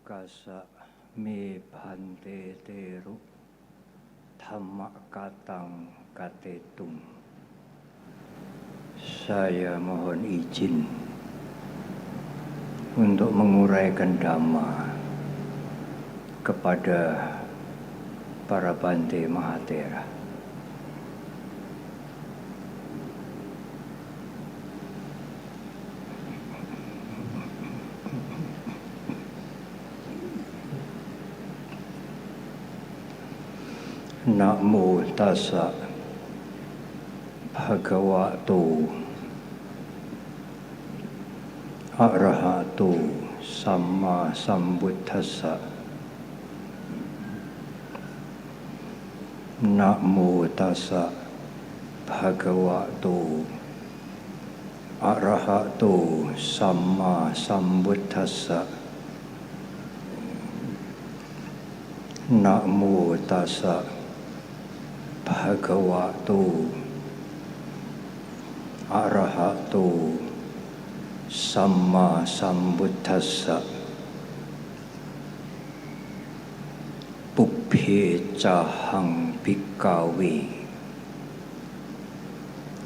Kasa me bhante teru dhamma katang katetum. Saya mohon izin untuk menguraikan dhamma kepada para Bante Mahatera. Namo tassa bhagavato arahato samma sambuddhassa. Namo tassa bhagavato arahato samma sambuddhassa. Namo tassa bhagavato arahato samma sambuddhassa. Pubbhe cahang bhikkhave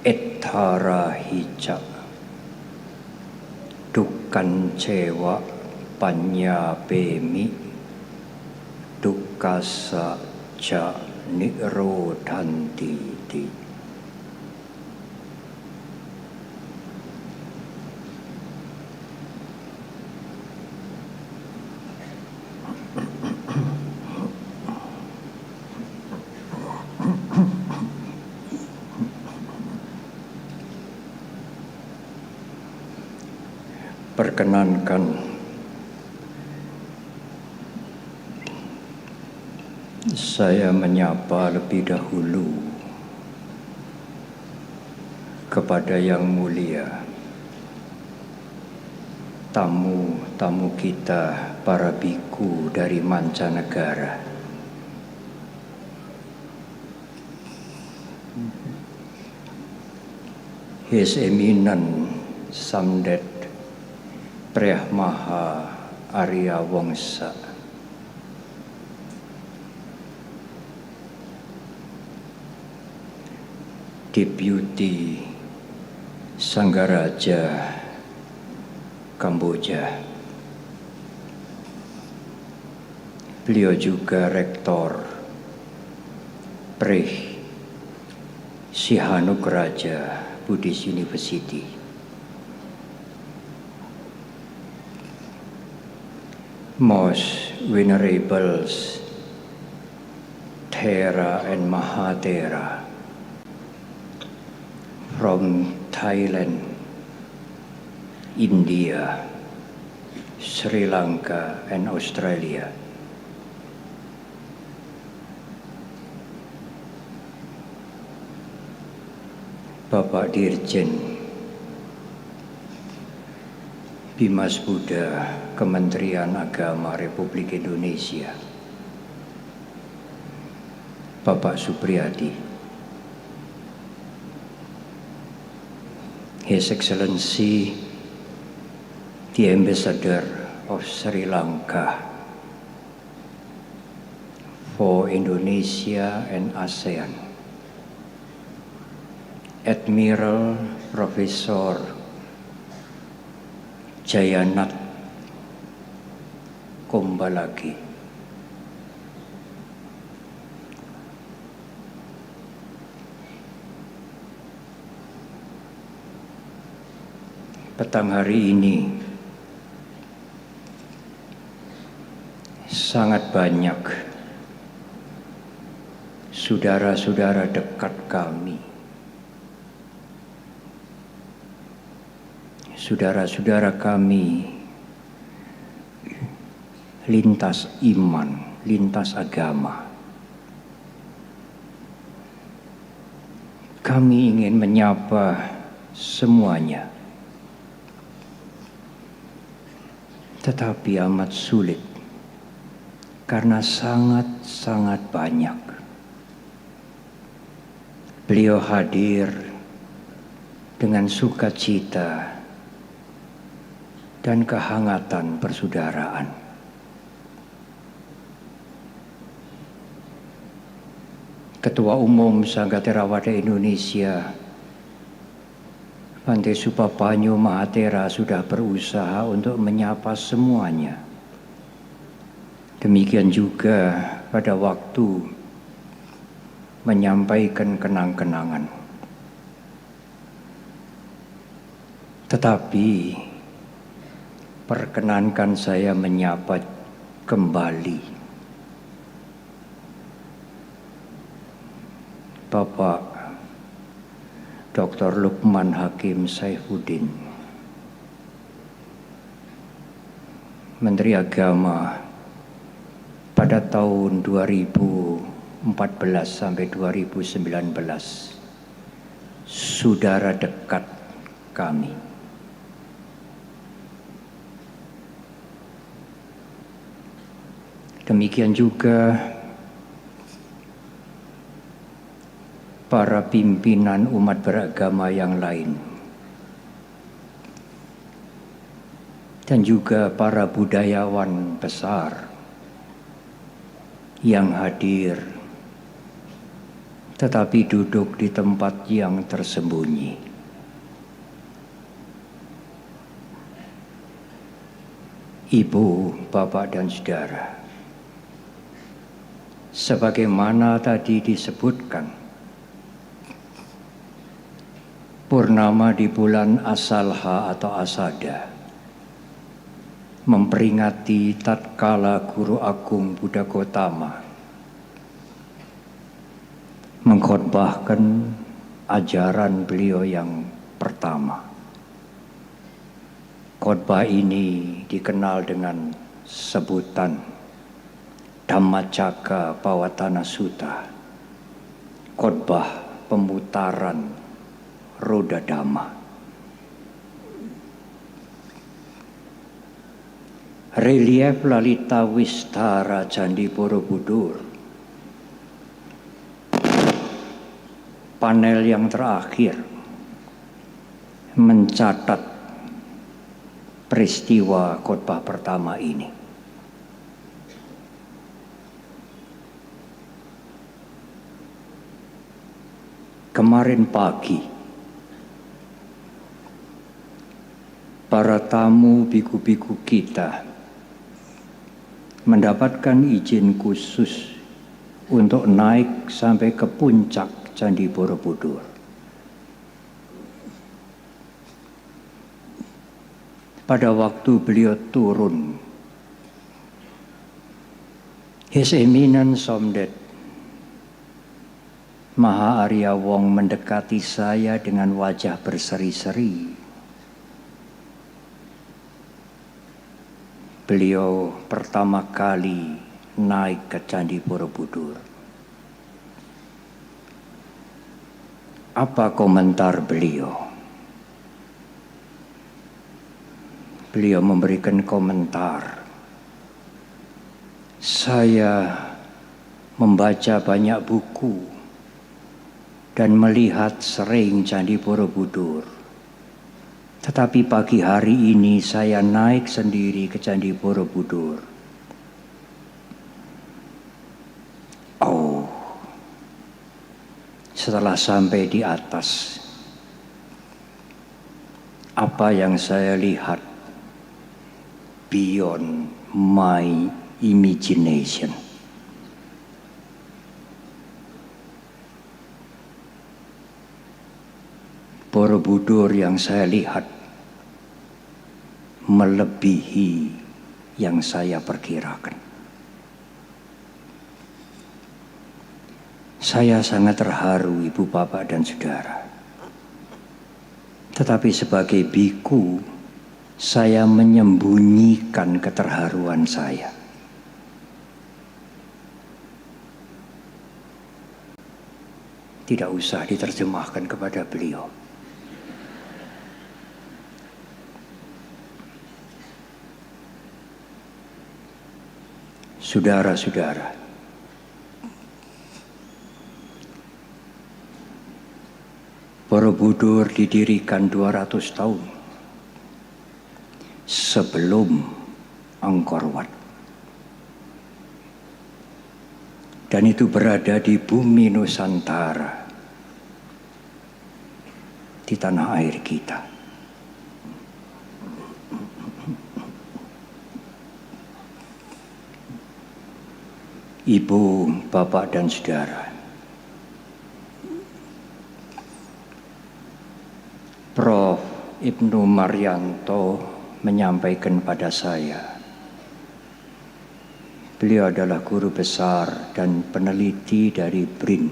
ettarahi ca dukkan cewa panyapemi dukkassa ca nirodhanti ti. Perkenankan saya menyapa lebih dahulu kepada yang mulia, tamu-tamu kita para biku dari mancanegara. His Eminence Samdet Priamaha Arya Wangsa, Deputi Sanggaraja Kamboja. Beliau juga Rektor Preh Sihanograja Buddhist University. Most Venerables Thera and Mahatera from Thailand, India, Sri Lanka and Australia. Bapak Dirjen Bimas Buddha Kementerian Agama Republik Indonesia, Bapak Supriyadi, His Excellency the Ambassador of Sri Lanka for Indonesia and ASEAN, Admiral Profesor Jayanat Kombalagi, petang hari ini sangat banyak saudara-saudara dekat kami, saudara-saudara kami lintas iman, lintas agama. Kami ingin menyapa semuanya, tetapi amat sulit karena sangat-sangat banyak. Beliau hadir dengan sukacita dan kehangatan persaudaraan. Ketua Umum Sangga Theravada Indonesia, Bhante Supapanyo Mahathera sudah berusaha untuk menyapa semuanya. Demikian juga pada waktu menyampaikan kenang-kenangan. Tetapi perkenankan saya menyapa kembali Bapak Dr. Lukman Hakim Saifuddin, Menteri Agama pada tahun 2014 sampai 2019, saudara dekat kami. Demikian juga para pimpinan umat beragama yang lain, dan juga para budayawan besar yang hadir, tetapi duduk di tempat yang tersembunyi. Ibu, Bapak, dan Saudara, sebagaimana tadi disebutkan, purnama di bulan Asalha atau Asada memperingati tatkala Guru Agung Buddha Gotama mengkhotbahkan ajaran beliau yang pertama. Khotbah ini dikenal dengan sebutan Dhammacakka Pavattana Sutta, khotbah pemutaran roda Dhamma. Relief Lalita Wistara Candi Borobudur, panel yang terakhir mencatat peristiwa khotbah pertama ini. Kemarin pagi, para tamu biku-biku kita mendapatkan izin khusus untuk naik sampai ke puncak Candi Borobudur. Pada waktu beliau turun, His Eminence Somdet Maha Arya Wong mendekati saya dengan wajah berseri-seri. Beliau pertama kali naik ke Candi Borobudur. Apa komentar beliau? Beliau memberikan komentar, saya membaca banyak buku dan melihat sering Candi Borobudur. Tetapi pagi hari ini saya naik sendiri ke Candi Borobudur. Oh, setelah sampai di atas, apa yang saya lihat beyond my imagination. Borobudur yang saya lihat melebihi yang saya perkirakan. Saya sangat terharu, Ibu, Bapak, dan Saudara. Tetapi sebagai biku, saya menyembunyikan keterharuan saya. Tidak usah diterjemahkan kepada beliau. Saudara-saudara, Borobudur didirikan 200 tahun sebelum Angkor Wat. Dan itu berada di bumi Nusantara, di tanah air kita. Ibu, bapak, dan saudara, Prof. Ibnu Maryanto menyampaikan pada saya, beliau adalah guru besar dan peneliti dari BRIN,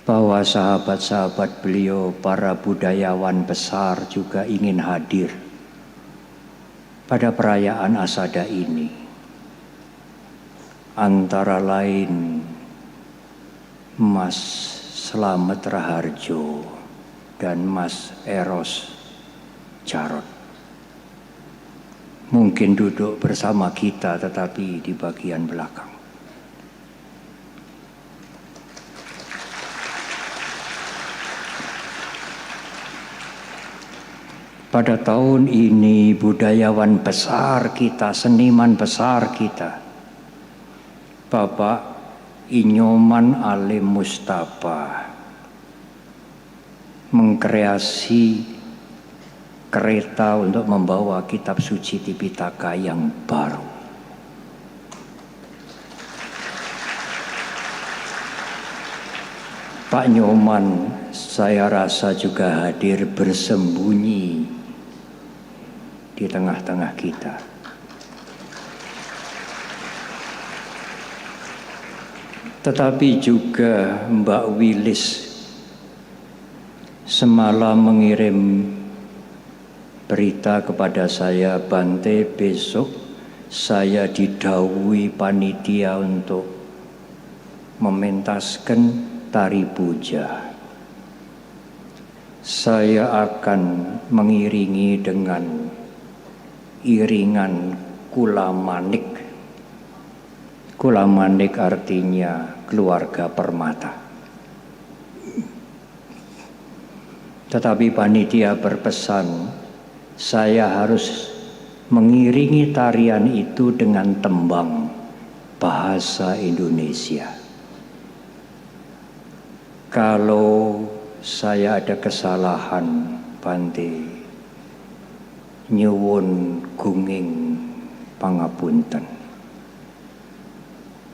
bahwa sahabat-sahabat beliau, para budayawan besar juga ingin hadir pada perayaan Asada ini. Antara lain Mas Slamet Raharjo dan Mas Eros Jarot. Mungkin duduk bersama kita tetapi di bagian belakang. Pada tahun ini budayawan besar kita, seniman besar kita, Bapak Inyoman Alim Mustafa, mengkreasi kereta untuk membawa kitab suci Tipitaka yang baru. Pak Nyoman saya rasa juga hadir bersembunyi di tengah-tengah kita. Tetapi juga Mbak Wilis semalam mengirim berita kepada saya, Bante, besok saya didhawuhi panitia untuk mementaskan tari puja. Saya akan mengiringi dengan iringan kula manik. Kula manik artinya keluarga permata. Tetapi panitia berpesan, saya harus mengiringi tarian itu dengan tembang bahasa Indonesia. Kalau saya ada kesalahan, Bante, nyuwun gunging pangapunten.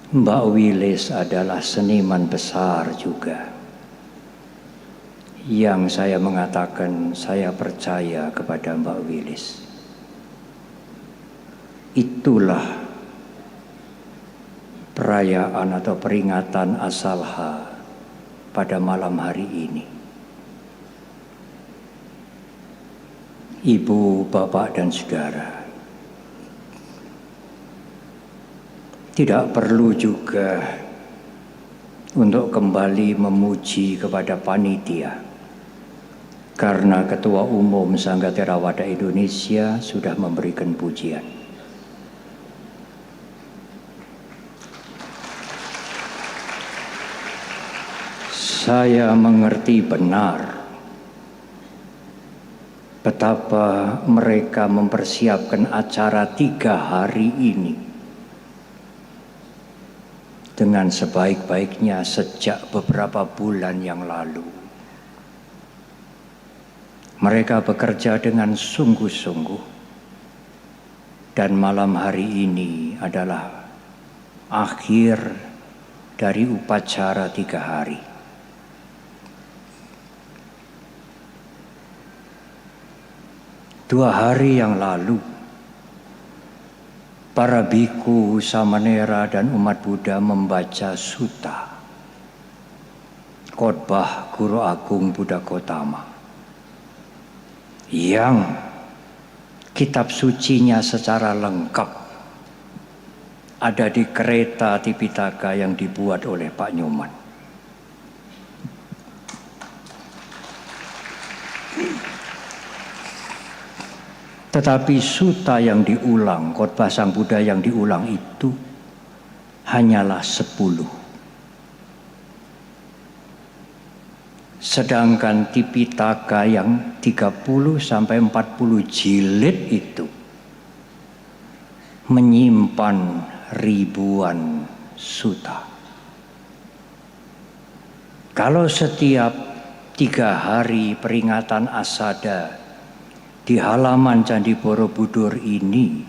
Mbak Wilis adalah seniman besar juga, yang saya mengatakan saya percaya kepada Mbak Wilis. Itulah perayaan atau peringatan Asalha pada malam hari ini. Ibu, bapak, dan saudara, tidak perlu juga untuk kembali memuji kepada panitia, karena Ketua Umum Sangga Theravada Indonesia sudah memberikan pujian. Saya mengerti benar betapa mereka mempersiapkan acara 3 hari ini dengan sebaik-baiknya sejak beberapa bulan yang lalu. Mereka bekerja dengan sungguh-sungguh, dan malam hari ini adalah akhir dari upacara 3 hari. Dua hari yang lalu, para biku, samanera, dan umat Buddha membaca sutta, khotbah Guru Agung Buddha Gautama, yang kitab sucinya secara lengkap ada di kereta Tipitaka yang dibuat oleh Pak Nyoman. Tetapi sutta yang diulang, khotbah Sang Buddha yang diulang itu hanyalah 10. Sedangkan Tipitaka yang 30-40 jilid itu menyimpan ribuan suta. Kalau setiap 3 hari peringatan Asada di halaman Candi Borobudur ini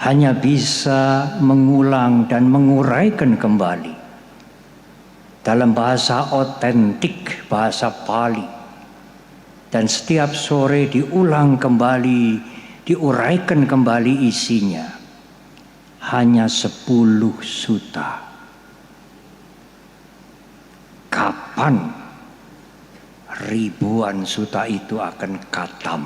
hanya bisa mengulang dan menguraikan kembali dalam bahasa otentik, bahasa Pali, dan setiap sore diulang kembali, diuraikan kembali isinya, hanya 10 suta. Kapan ribuan suta itu akan khatam?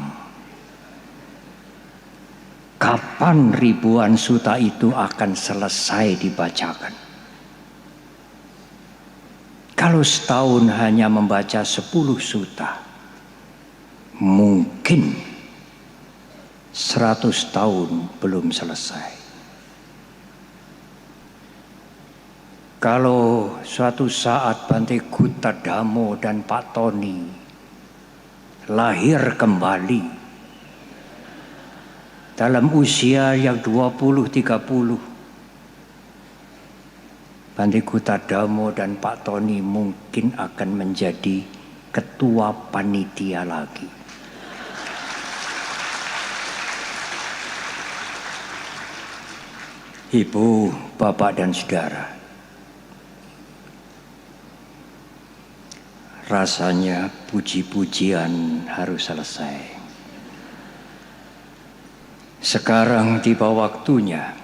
Kapan ribuan suta itu akan selesai dibacakan? Kalau setahun hanya membaca 10 suta, mungkin 100 tahun belum selesai. Kalau suatu saat Bante Guttadamo dan Pak Tony lahir kembali dalam usia yang 20-30, Bante Guttadamo dan Pak Tony mungkin akan menjadi ketua panitia lagi. Ibu, bapak dan saudara, rasanya puji-pujian harus selesai. Sekarang tiba waktunya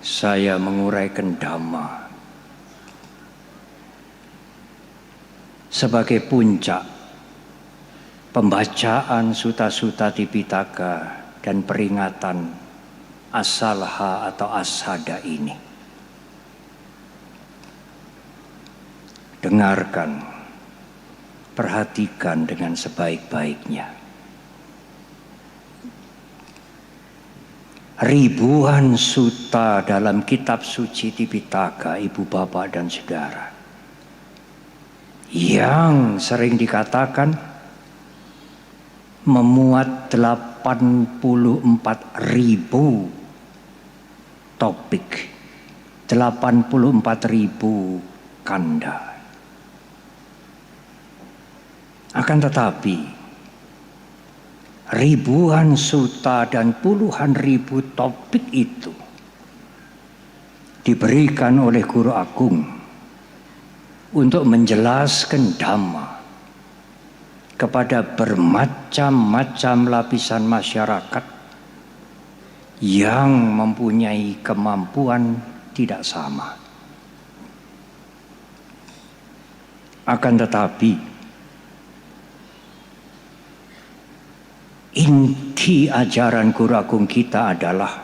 saya menguraikan Dhamma sebagai puncak pembacaan Sutta-Sutta Tipitaka dan peringatan Asalha atau Asada ini. Dengarkan, perhatikan dengan sebaik-baiknya. Ribuan sutta dalam kitab suci Tipitaka, ibu bapak dan saudara, yang sering dikatakan memuat 84.000 topik, 84.000 kanda. Akan tetapi, ribuan sutta dan puluhan ribu topik itu diberikan oleh Guru Agung untuk menjelaskan Dhamma kepada bermacam-macam lapisan masyarakat yang mempunyai kemampuan tidak sama. Akan tetapi, inti ajaran Guru Agung kita adalah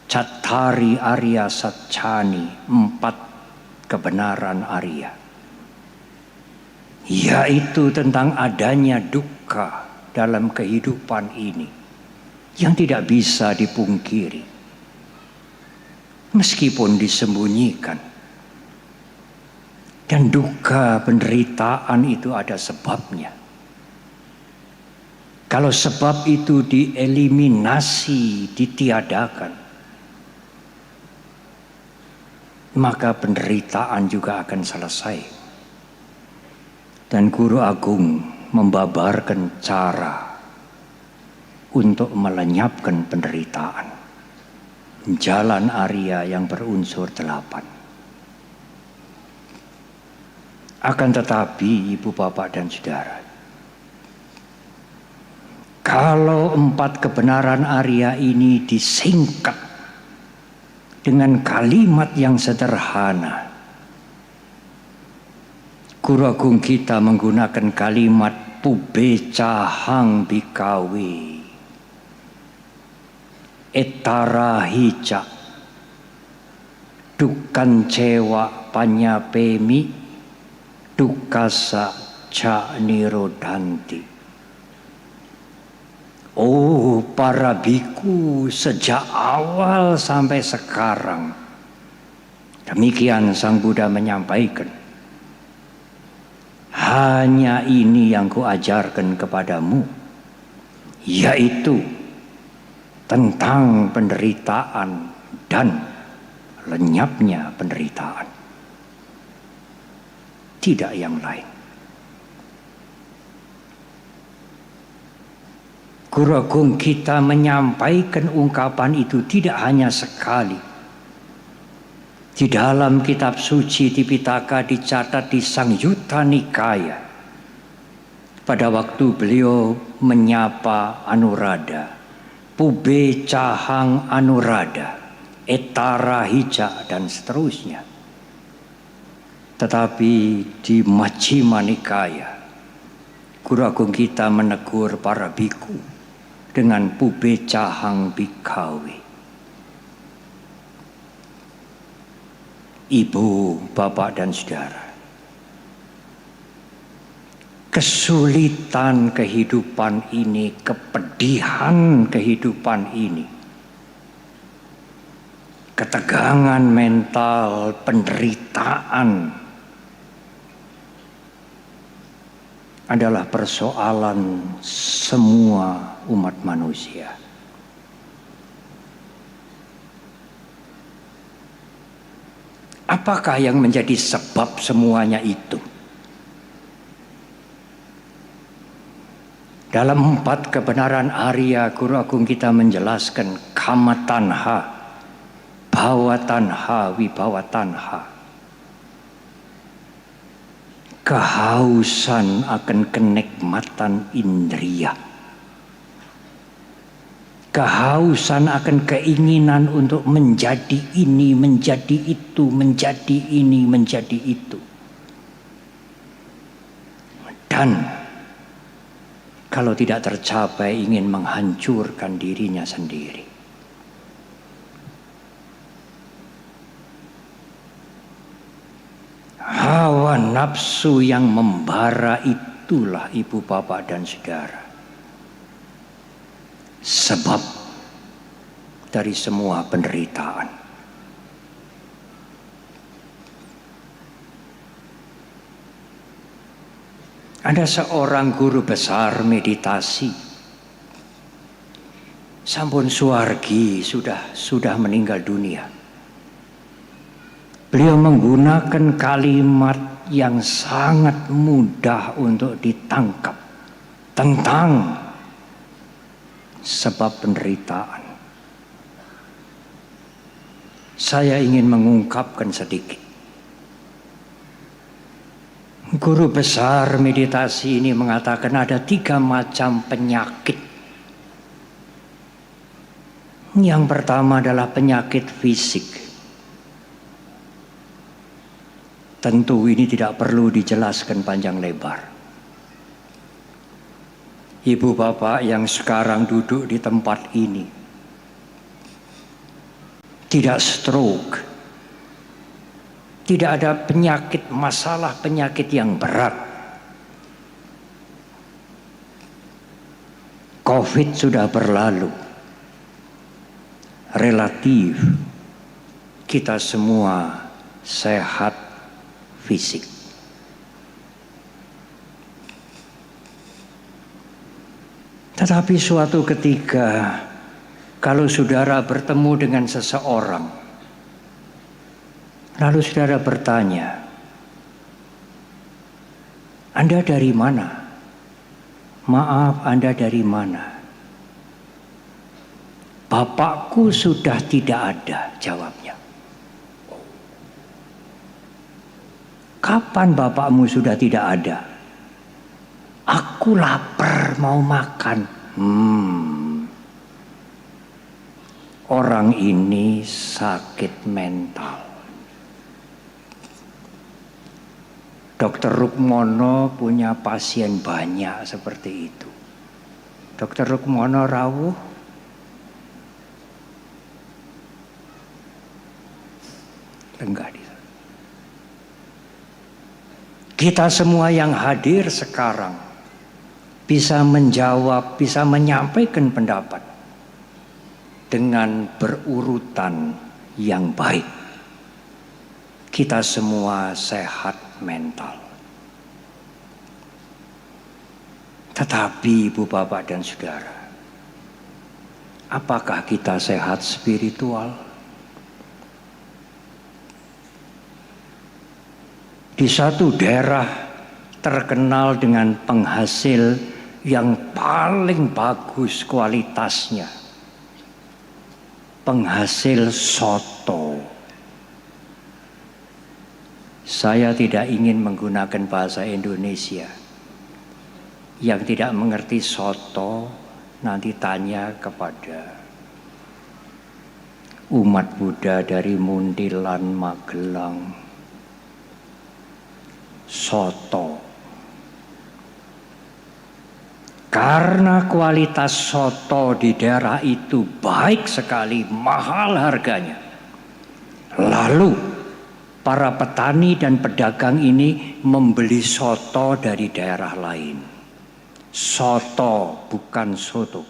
Cattari Arya Satchani, 4 kebenaran Arya, yaitu tentang adanya dukkha dalam kehidupan ini yang tidak bisa dipungkiri meskipun disembunyikan, dan dukkha penderitaan itu ada sebabnya. Kalau sebab itu dieliminasi, ditiadakan, maka penderitaan juga akan selesai. Dan Guru Agung membabarkan cara untuk melenyapkan penderitaan. Jalan Arya yang berunsur 8. Akan tetapi, ibu bapak dan saudara, kalau 4 kebenaran Arya ini disingkat dengan kalimat yang sederhana, Guru Agung kita menggunakan kalimat Pubbecahang Bhikkhave Ettarahica Dukkan Cewa Panyapemi Dukkasa Ca Nirodhanti. Oh para biku, sejak awal sampai sekarang, demikian Sang Buddha menyampaikan, hanya ini yang kuajarkan kepadamu, yaitu tentang penderitaan dan lenyapnya penderitaan. Tidak yang lain. Guru Agung kita menyampaikan ungkapan itu tidak hanya sekali. Di dalam kitab suci Tipitaka dicatat di Sangyutta Nikaya. Pada waktu beliau menyapa Anuradha, Pube Cahang Anuradha, Etara Hija dan seterusnya. Tetapi di Majjhima Nikaya, Guru Agung kita menegur para biku dengan Pube Cahang Bhikkhave. Ibu, bapak dan saudara, kesulitan kehidupan ini, kepedihan kehidupan ini, ketegangan mental, penderitaan adalah persoalan semua umat manusia. Apakah yang menjadi sebab semuanya itu? Dalam 4 kebenaran Arya, Guru Agung kita menjelaskan kama tanha, bhava tanha, vibhava tanha. Kehausan akan kenikmatan indria. Kehausan akan keinginan untuk menjadi ini, menjadi itu, menjadi ini, menjadi itu. Dan kalau tidak tercapai ingin menghancurkan dirinya sendiri. Hawa nafsu yang membara itulah ibu bapak dan saudara, sebab dari semua penderitaan. Ada seorang guru besar meditasi, sampun suwargi, sudah meninggal dunia. Beliau menggunakan kalimat yang sangat mudah untuk ditangkap tentang sebab penderitaan. Saya ingin mengungkapkan sedikit. Guru besar meditasi ini mengatakan ada 3 macam penyakit. Yang pertama adalah penyakit fisik. Tentu ini tidak perlu dijelaskan panjang lebar. Ibu bapak yang sekarang duduk di tempat ini tidak stroke, tidak ada penyakit, masalah penyakit yang berat. COVID sudah berlalu. Relatif kita semua sehat fisik. Tetapi suatu ketika kalau saudara bertemu dengan seseorang, lalu saudara bertanya, Anda dari mana? Maaf, Anda dari mana? Bapakku sudah tidak ada, jawabnya. Kapan bapakmu sudah tidak ada? Aku lapar mau makan. Orang ini sakit mental. Dokter Rukmono punya pasien banyak seperti itu. Dokter Rukmono rawuh. Enggak. Kita semua yang hadir sekarang bisa menjawab, bisa menyampaikan pendapat dengan berurutan yang baik. Kita semua sehat mental. Tetapi ibu bapak dan saudara, Apakah kita sehat spiritual? Di satu daerah terkenal dengan penghasil yang paling bagus kualitasnya, penghasil soto. Saya tidak ingin menggunakan bahasa Indonesia. Yang tidak mengerti soto nanti tanya kepada umat Buddha dari Muntilan, Magelang. Soto. Karena kualitas soto di daerah itu baik sekali, mahal harganya. Lalu para petani dan pedagang ini membeli soto dari daerah lain. Soto bukan soto.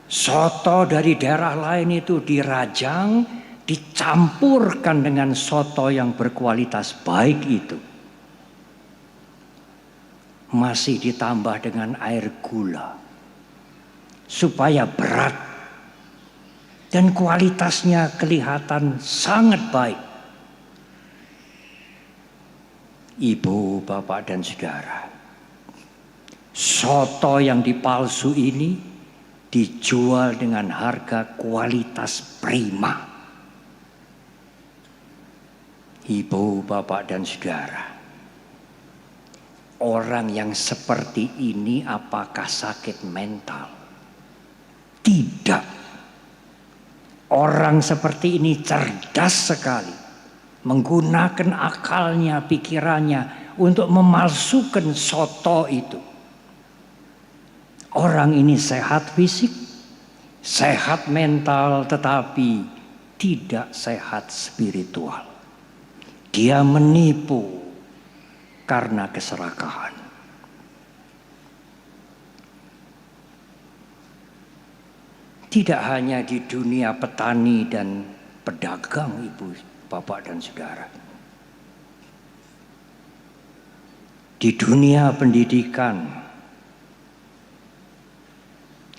Soto dari daerah lain itu dirajang, dicampurkan dengan soto yang berkualitas baik itu. Masih ditambah dengan air gula. Supaya berat. Dan kualitasnya kelihatan sangat baik. Ibu, bapak, dan saudara. Soto yang dipalsu ini dijual dengan harga kualitas prima. Ibu, bapak, dan saudara. Orang yang seperti ini apakah sakit mental? Tidak. Orang seperti ini cerdas sekali. Menggunakan akalnya, pikirannya untuk memalsukan soto itu. Orang ini sehat fisik, sehat mental, tetapi tidak sehat spiritual. Dia menipu karena keserakahan. Tidak hanya di dunia petani dan pedagang, ibu, bapak, dan saudara. Di dunia pendidikan,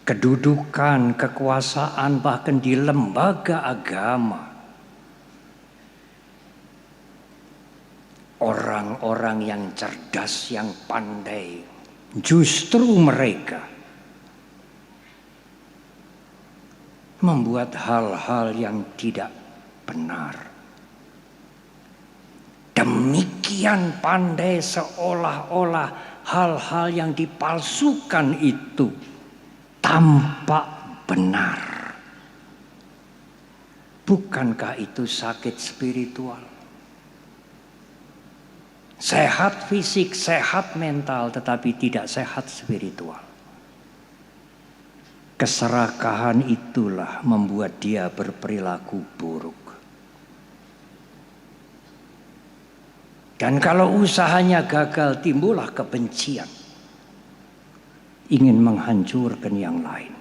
kedudukan, kekuasaan, bahkan di lembaga agama. Orang-orang yang cerdas, yang pandai, justru mereka membuat hal-hal yang tidak benar. Demikian pandai seolah-olah hal-hal yang dipalsukan itu tampak benar. Bukankah itu sakit spiritual? Sehat fisik, sehat mental, tetapi tidak sehat spiritual. Keserakahan itulah membuat dia berperilaku buruk. Dan kalau usahanya gagal, timbullah kebencian. Ingin menghancurkan yang lain.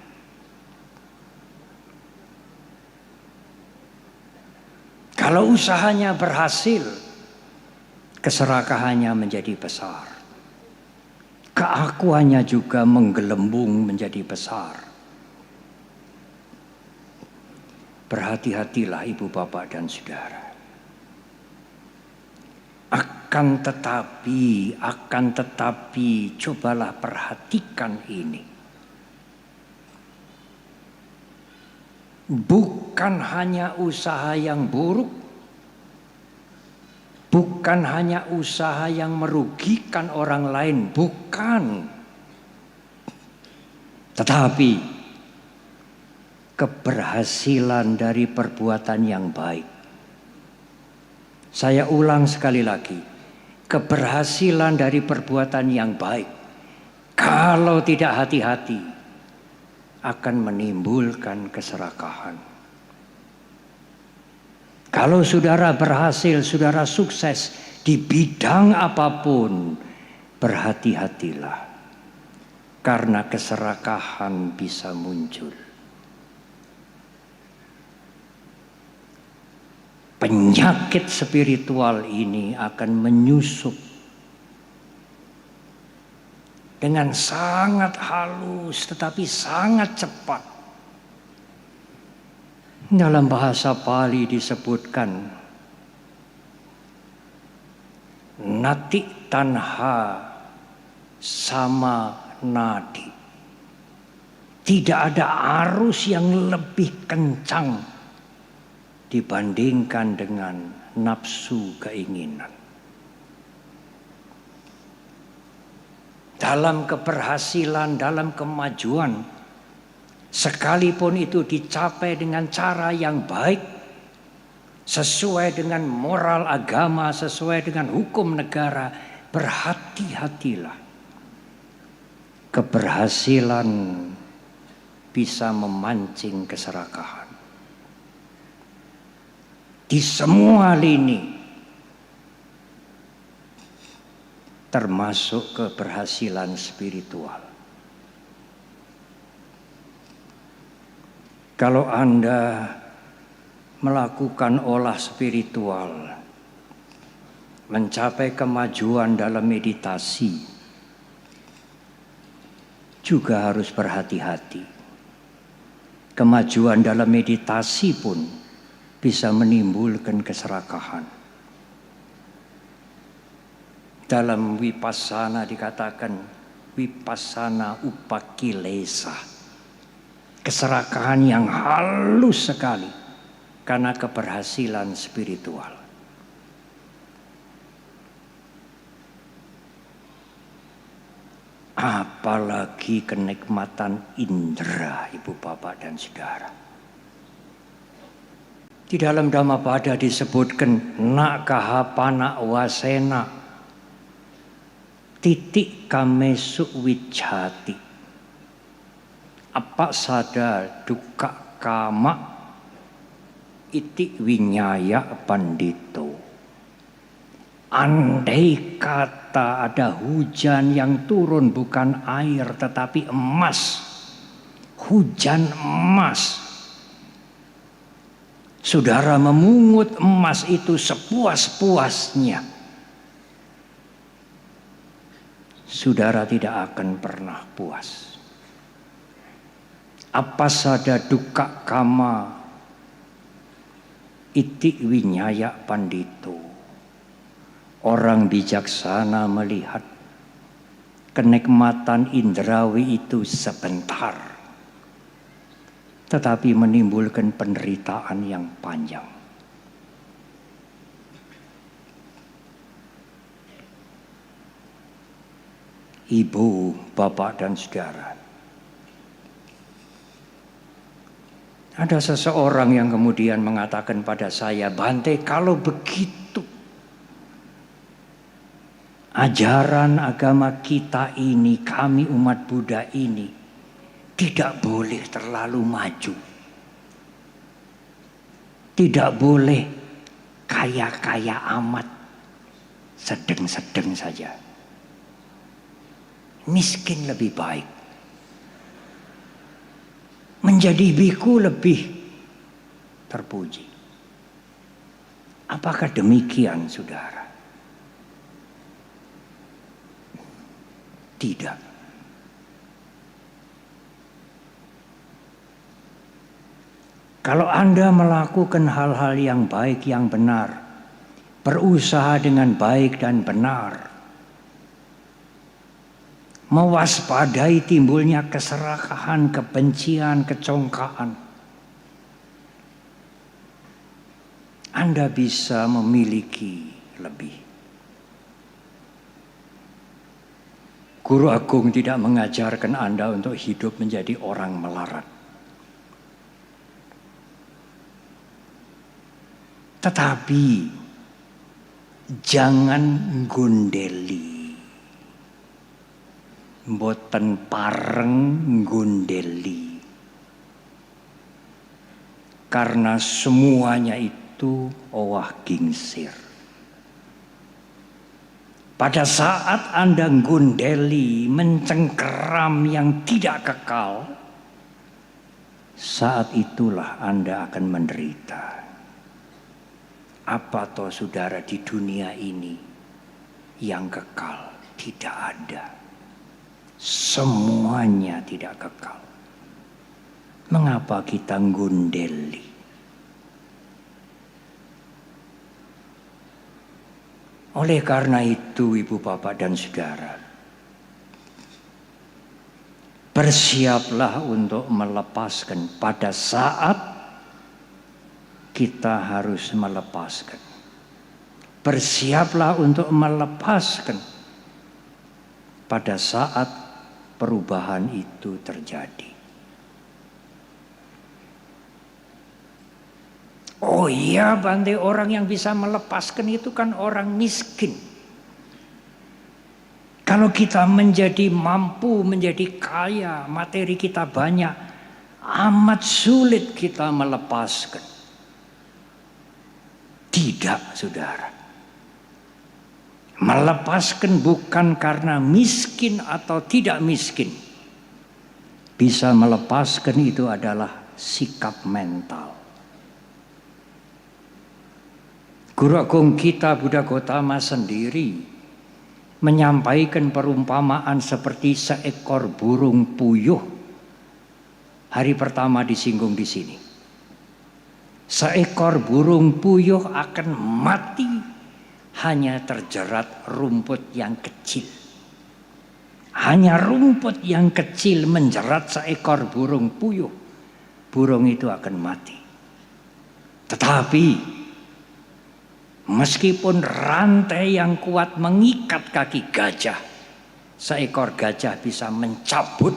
Kalau usahanya berhasil, keserakahannya menjadi besar. Keakuannya juga menggelembung menjadi besar. Berhati-hatilah ibu, bapak, dan saudara. Akan tetapi, cobalah perhatikan ini. Bukan hanya usaha yang buruk, bukan hanya usaha yang merugikan orang lain, bukan. Tetapi keberhasilan dari perbuatan yang baik. Saya ulang sekali lagi, keberhasilan dari perbuatan yang baik, kalau tidak hati-hati, akan menimbulkan keserakahan. Kalau saudara berhasil, saudara sukses di bidang apapun, berhati-hatilah. Karena keserakahan bisa muncul. Penyakit spiritual ini akan menyusup dengan sangat halus tetapi sangat cepat. Dalam bahasa Pali disebutkan nati tanha sama nadi. Tidak ada arus yang lebih kencang dibandingkan dengan nafsu keinginan. Dalam keberhasilan, dalam kemajuan, sekalipun itu dicapai dengan cara yang baik, sesuai dengan moral agama, sesuai dengan hukum negara, berhati-hatilah. Keberhasilan bisa memancing keserakahan. Di semua lini, termasuk keberhasilan spiritual. Kalau Anda melakukan olah spiritual, mencapai kemajuan dalam meditasi, juga harus berhati-hati. Kemajuan dalam meditasi pun bisa menimbulkan keserakahan. Dalam Vipassana dikatakan Vipassana upakilesa, keserakahan yang halus sekali karena keberhasilan spiritual. Apalagi kenikmatan indera, ibu bapak dan saudara. Di dalam Dhammapada disebutkan nakahapana wasena titik kamesu wijhati. Apa sada duka kama iti winyaya pandito. Andai kata ada hujan yang turun bukan air tetapi emas, hujan emas, saudara memungut emas itu sepuas-puasnya, saudara tidak akan pernah puas. Apa sada duka kama iti winyaya pandito. Orang bijaksana melihat kenikmatan indrawi itu sebentar, tetapi menimbulkan penderitaan yang panjang. Ibu, bapak dan saudara, ada seseorang yang kemudian mengatakan pada saya, Bante, kalau begitu ajaran agama kita ini, kami umat Buddha ini, tidak boleh terlalu maju. Tidak boleh kaya-kaya amat, sedang-sedang saja. Miskin lebih baik. Menjadi biku lebih terpuji. Apakah demikian, saudara? Tidak. Kalau Anda melakukan hal-hal yang baik, yang benar, berusaha dengan baik dan benar, mewaspadai timbulnya keserakahan, kebencian, kecongkaan, Anda bisa memiliki lebih. Guru Agung tidak mengajarkan Anda untuk hidup menjadi orang melarat. Tetapi jangan gundeli. Mboten pareng gundeli. Karena semuanya itu owah gingsir. Pada saat Anda gundeli, mencengkeram yang tidak kekal, saat itulah Anda akan menderita. Apa toh saudara di dunia ini yang kekal? Tidak ada. Semuanya tidak kekal. Mengapa kita ngundeli? Oleh karena itu, Ibu, Bapak, dan Saudara, bersiaplah untuk melepaskan pada saat kita harus melepaskan. Bersiaplah untuk melepaskan pada saat perubahan itu terjadi. Oh iya, Bante, orang yang bisa melepaskan itu kan orang miskin. Kalau kita menjadi mampu, menjadi kaya, materi kita banyak, amat sulit kita melepaskan. Tidak, saudara. Melepaskan bukan karena miskin atau tidak miskin. Bisa melepaskan itu adalah sikap mental. Guru Agung kita Buddha Gautama sendiri menyampaikan perumpamaan seperti seekor burung puyuh. Hari pertama disinggung di sini. Seekor burung puyuh akan mati hanya terjerat rumput yang kecil. Hanya rumput yang kecil menjerat seekor burung puyuh. Burung itu akan mati. Tetapi meskipun rantai yang kuat mengikat kaki gajah, seekor gajah bisa mencabut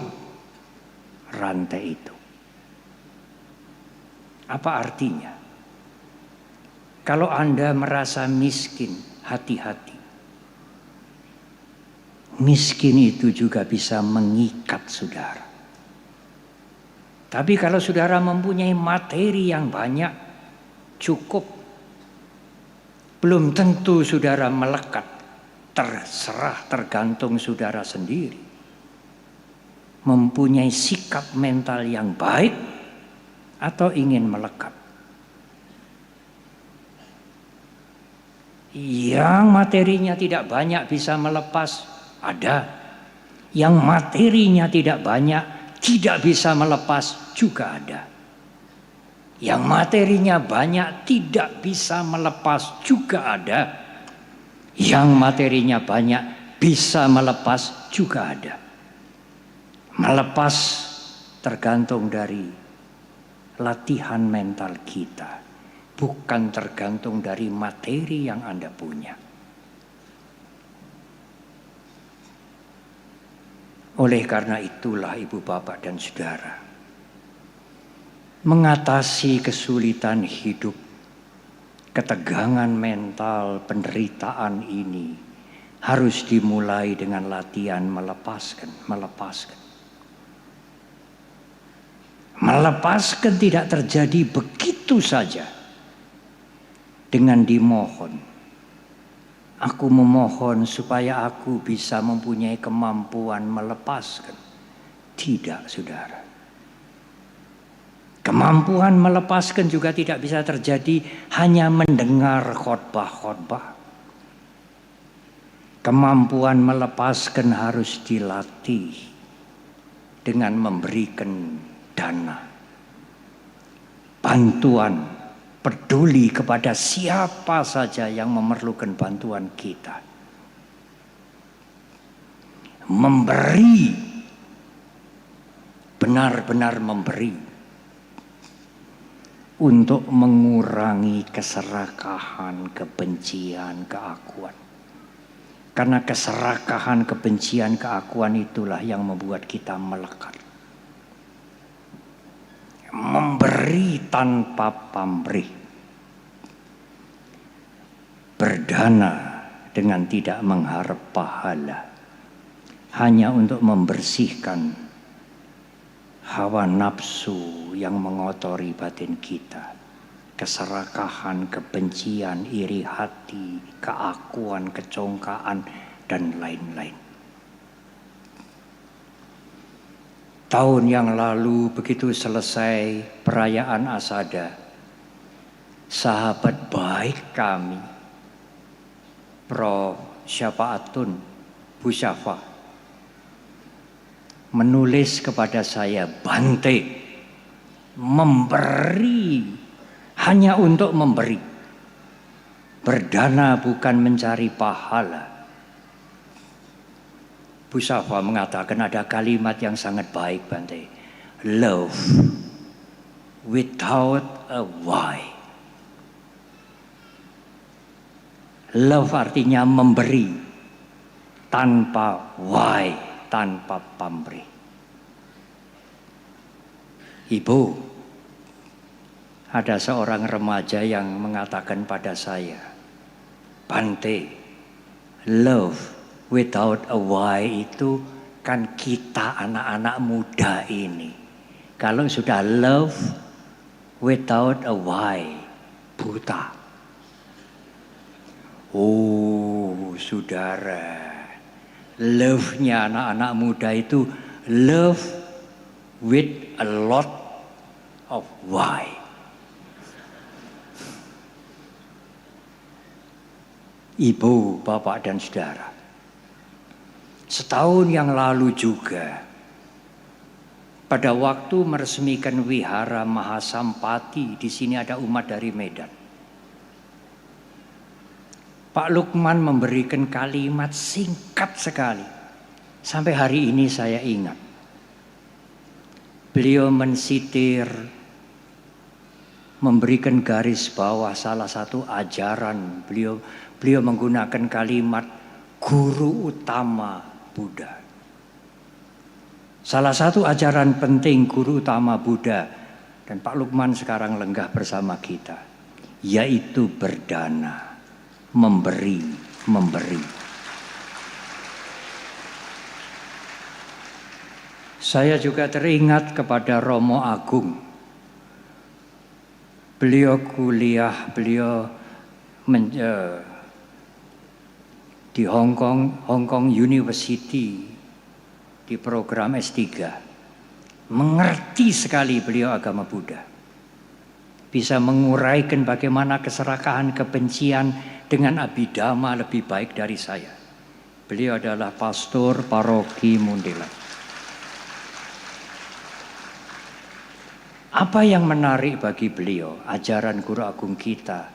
rantai itu. Apa artinya? Kalau Anda merasa miskin, hati-hati. Miskin itu juga bisa mengikat saudara. Tapi kalau saudara mempunyai materi yang banyak, cukup. Belum tentu saudara melekat. Terserah, tergantung saudara sendiri. Mempunyai sikap mental yang baik atau ingin melekat. Yang materinya tidak banyak bisa melepas, ada. Yang materinya tidak banyak tidak bisa melepas, juga ada. Yang materinya banyak tidak bisa melepas, juga ada. Yang materinya banyak bisa melepas, juga ada. Melepas tergantung dari latihan mental kita, bukan tergantung dari materi yang Anda punya. Oleh karena itulah Ibu, Bapak, dan Saudara, mengatasi kesulitan hidup, ketegangan mental, penderitaan ini harus dimulai dengan latihan melepaskan. Melepaskan tidak terjadi begitu saja dengan dimohon. Aku memohon supaya aku bisa mempunyai kemampuan melepaskan. Tidak, saudara. Kemampuan melepaskan juga tidak bisa terjadi hanya mendengar khotbah-khotbah. Kemampuan melepaskan harus dilatih dengan memberikan dana, bantuan, peduli kepada siapa saja yang memerlukan bantuan kita. Memberi, benar-benar memberi, untuk mengurangi keserakahan, kebencian, keakuan. Karena keserakahan, kebencian, keakuan itulah yang membuat kita melekat. Memberi tanpa pamrih, berdana dengan tidak mengharap pahala, hanya untuk membersihkan hawa nafsu yang mengotori batin kita. Keserakahan, kebencian, iri hati, keakuan, kecongkaan, dan lain-lain. Tahun yang lalu begitu selesai perayaan Asada, sahabat baik kami, Prof. Syafaatun Bu Syafa, menulis kepada saya, Bante, memberi hanya untuk memberi. Berdana bukan mencari pahala. Bu Safa mengatakan ada kalimat yang sangat baik, Bante. Love without a why. Love artinya memberi tanpa why, tanpa pamrih. Ibu, ada seorang remaja yang mengatakan pada saya, Bante, love without a why itu kan kita anak-anak muda ini. Kalau sudah love without a why, buta. Oh saudara, love-nya anak-anak muda itu love with a lot of why. Ibu, bapak dan saudara, setahun yang lalu juga, pada waktu meresmikan Wihara Mahasampati, di sini ada umat dari Medan. Pak Lukman memberikan kalimat singkat sekali. Sampai hari ini saya ingat. Beliau mensitir, memberikan garis bawah salah satu ajaran. Beliau menggunakan kalimat guru utama Buddha. Salah satu ajaran penting guru utama Buddha, dan Pak Lukman sekarang lenggah bersama kita, yaitu berdana, memberi. Saya juga teringat kepada Romo Agung. Beliau kuliah, di Hong Kong University, di program S3. Mengerti sekali beliau agama Buddha. Bisa menguraikan bagaimana keserakahan kebencian dengan abhidhamma lebih baik dari saya. Beliau adalah pastor paroki Mundelan. Apa yang menarik bagi beliau, ajaran Guru Agung kita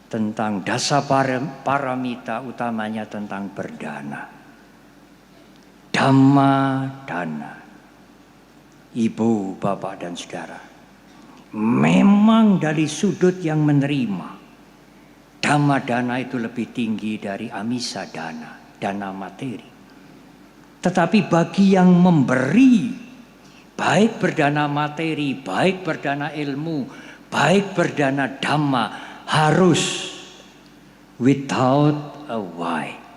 tentang dasa paramita, utamanya tentang berdana. Dhamma dana. Ibu, bapak dan saudara, memang dari sudut yang menerima, dhamma dana itu lebih tinggi dari amisa dana, dana materi. Tetapi bagi yang memberi, baik berdana materi, baik berdana ilmu, baik berdana dhamma, harus without a why.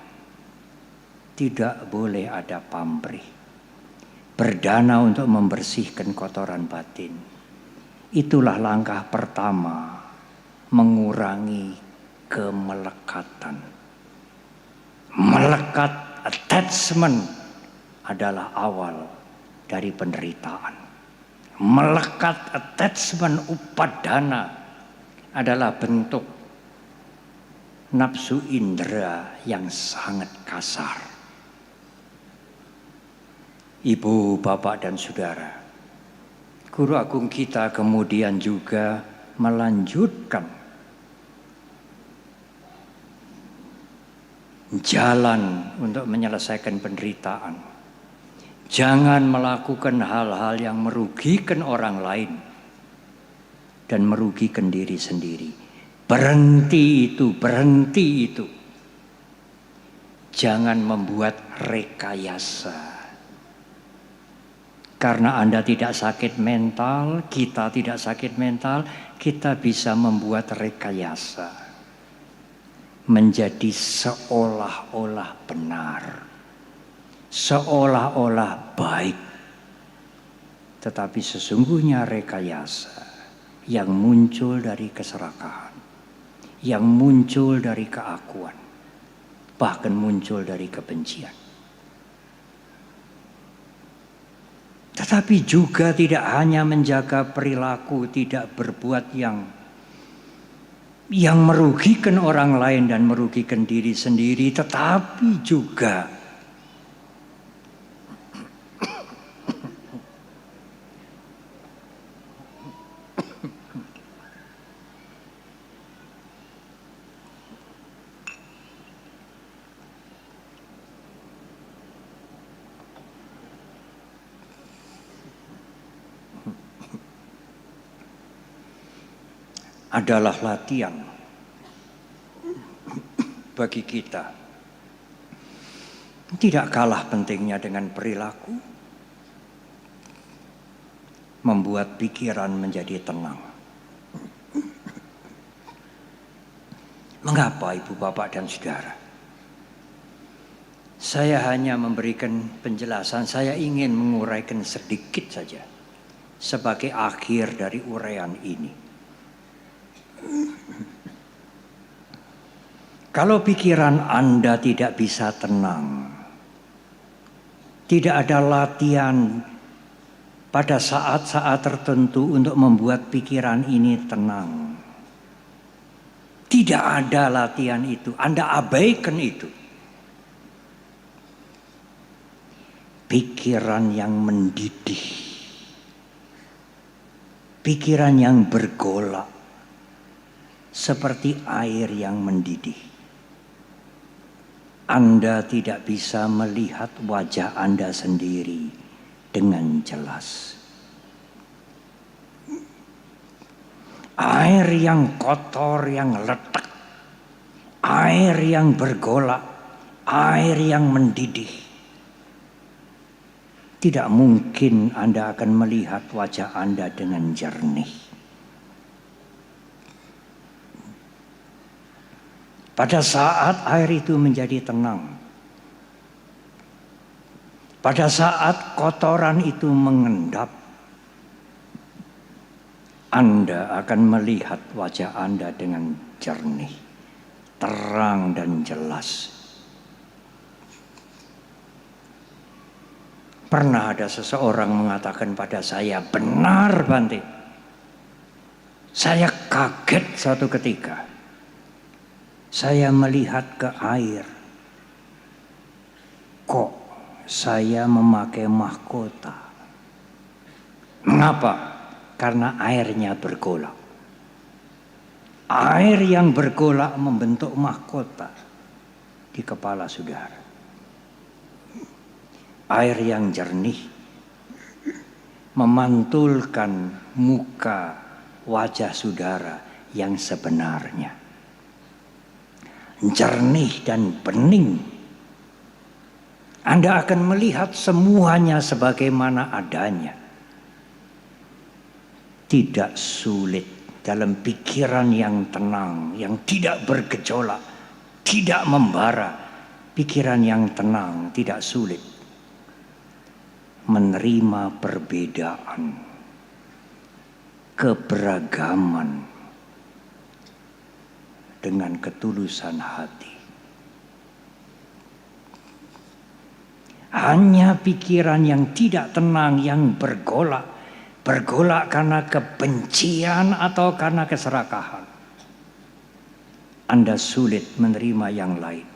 Tidak boleh ada pamrih. Berdana untuk membersihkan kotoran batin. Itulah langkah pertama mengurangi kemelekatan. Melekat, attachment adalah awal dari penderitaan. Melekat, attachment, upadana adalah bentuk nafsu indera yang sangat kasar. Ibu, bapak dan saudara, Guru Agung kita kemudian juga melanjutkan jalan untuk menyelesaikan penderitaan. Jangan melakukan hal-hal yang merugikan orang lain dan merugikan diri sendiri. Berhenti itu. Jangan membuat rekayasa. Karena Anda tidak sakit mental, kita tidak sakit mental, kita bisa membuat rekayasa. Menjadi seolah-olah benar. Seolah-olah baik. Tetapi sesungguhnya rekayasa yang muncul dari keserakahan. Yang muncul dari keakuan. Bahkan muncul dari kebencian. Tetapi juga tidak hanya menjaga perilaku, tidak berbuat yang merugikan orang lain dan merugikan diri sendiri, tetapi juga adalah latihan bagi kita. Tidak kalah pentingnya dengan perilaku, membuat pikiran menjadi tenang. Mengapa Ibu Bapak dan Saudara? Saya hanya memberikan penjelasan, saya ingin menguraikan sedikit saja sebagai akhir dari uraian ini. Kalau pikiran Anda tidak bisa tenang, tidak ada latihan pada saat-saat tertentu untuk membuat pikiran ini tenang. Tidak ada latihan itu, Anda abaikan itu. Pikiran yang mendidih, pikiran yang bergolak, seperti air yang mendidih. Anda tidak bisa melihat wajah Anda sendiri dengan jelas. Air yang kotor, yang letak, air yang bergolak, air yang mendidih. Tidak mungkin Anda akan melihat wajah Anda dengan jernih. Pada saat air itu menjadi tenang, pada saat kotoran itu mengendap, Anda akan melihat wajah Anda dengan jernih, terang dan jelas. Pernah ada seseorang mengatakan pada saya, benar Bante. Saya kaget suatu ketika. Saya melihat ke air. Kok saya memakai mahkota? Mengapa? Karena airnya bergolak. Air yang bergolak membentuk mahkota di kepala saudara. Air yang jernih memantulkan muka wajah saudara yang sebenarnya. Jernih dan bening. Anda akan melihat semuanya sebagaimana adanya. Tidak sulit dalam pikiran yang tenang, yang tidak bergejolak, tidak membara. Pikiran yang tenang, tidak sulit menerima perbedaan, keberagaman dengan ketulusan hati. Hanya pikiran yang tidak tenang, yang bergolak karena kebencian atau karena keserakahan. Anda sulit menerima yang lain.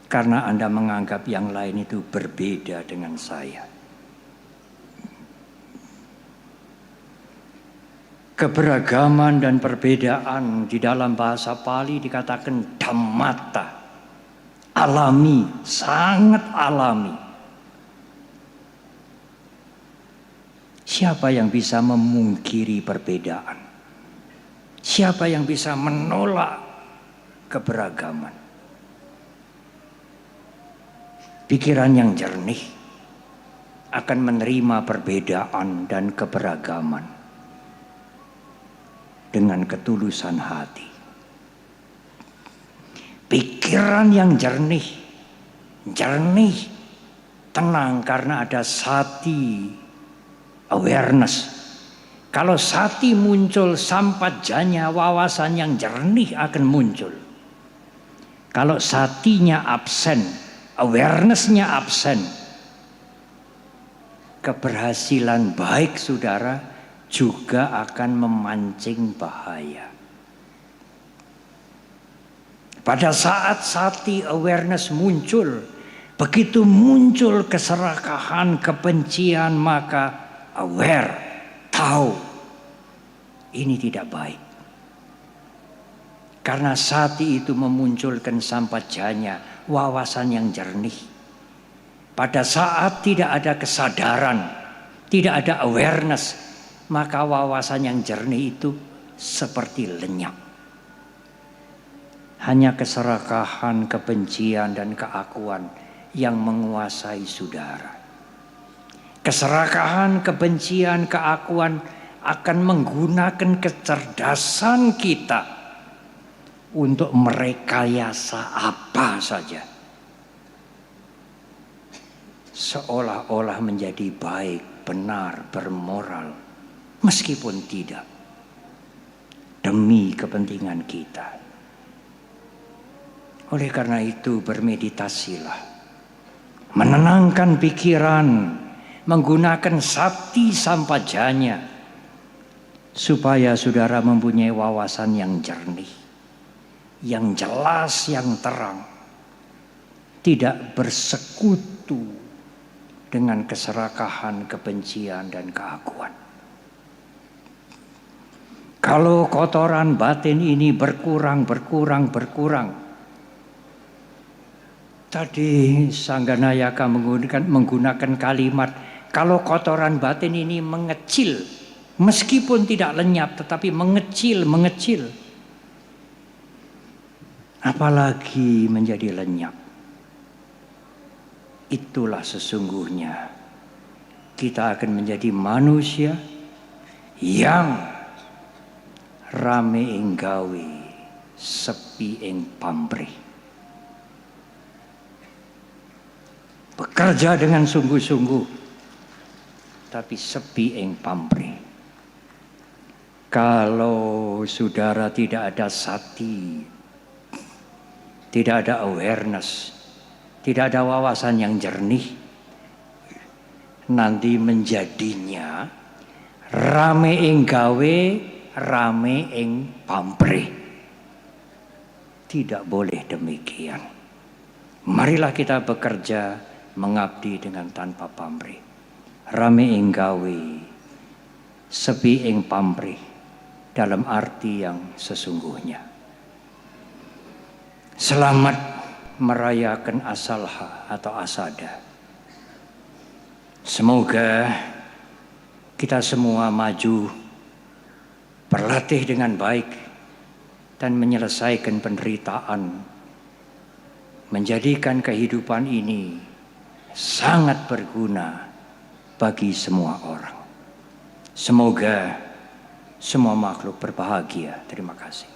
Karena Anda menganggap yang lain itu berbeda dengan saya. Keberagaman dan perbedaan di dalam bahasa Pali dikatakan dhammata. Alami, sangat alami. Siapa yang bisa memungkiri perbedaan? Siapa yang bisa menolak keberagaman? Pikiran yang jernih akan menerima perbedaan dan keberagaman dengan ketulusan hati. Pikiran yang jernih, tenang karena ada sati awareness. Kalau sati muncul, sampajanya, wawasan yang jernih akan muncul. Kalau satinya absen, awarenessnya absen, keberhasilan baik saudara juga akan memancing bahaya. Pada saat sati awareness muncul, begitu muncul keserakahan, kebencian, maka aware, tahu ini tidak baik. Karena sati itu memunculkan sampajanya, wawasan yang jernih. Pada saat tidak ada kesadaran, tidak ada awareness, maka wawasan yang jernih itu seperti lenyap. Hanya keserakahan, kebencian, dan keakuan yang menguasai saudara. Keserakahan, kebencian, keakuan akan menggunakan kecerdasan kita untuk merekayasa apa saja. Seolah-olah menjadi baik, benar, bermoral, meskipun tidak. Demi kepentingan kita. Oleh karena itu bermeditasilah, menenangkan pikiran, menggunakan sakti sampajanya, supaya saudara mempunyai wawasan yang jernih, yang jelas, yang terang, tidak bersekutu dengan keserakahan, kebencian, dan keakuan. Kalau kotoran batin ini berkurang, tadi Sangganayaka menggunakan kalimat, kalau kotoran batin ini mengecil, meskipun tidak lenyap, tetapi mengecil. Apalagi menjadi lenyap. Itulah sesungguhnya kita akan menjadi manusia yang rame ing gawe, sepi ing pamrih. Bekerja dengan sungguh-sungguh, tapi sepi ing pamrih. Kalau saudara tidak ada sati, tidak ada awareness, tidak ada wawasan yang jernih, nanti menjadinya rame ing gawe, rame ing pamrih. Tidak boleh demikian. Marilah kita bekerja mengabdi dengan tanpa pamrih. Rame ing gawe, sepi ing pamrih, dalam arti yang sesungguhnya. Selamat merayakan asalha atau asada. Semoga kita semua maju, berlatih dengan baik, dan menyelesaikan penderitaan, menjadikan kehidupan ini sangat berguna bagi semua orang. Semoga semua makhluk berbahagia. Terima kasih.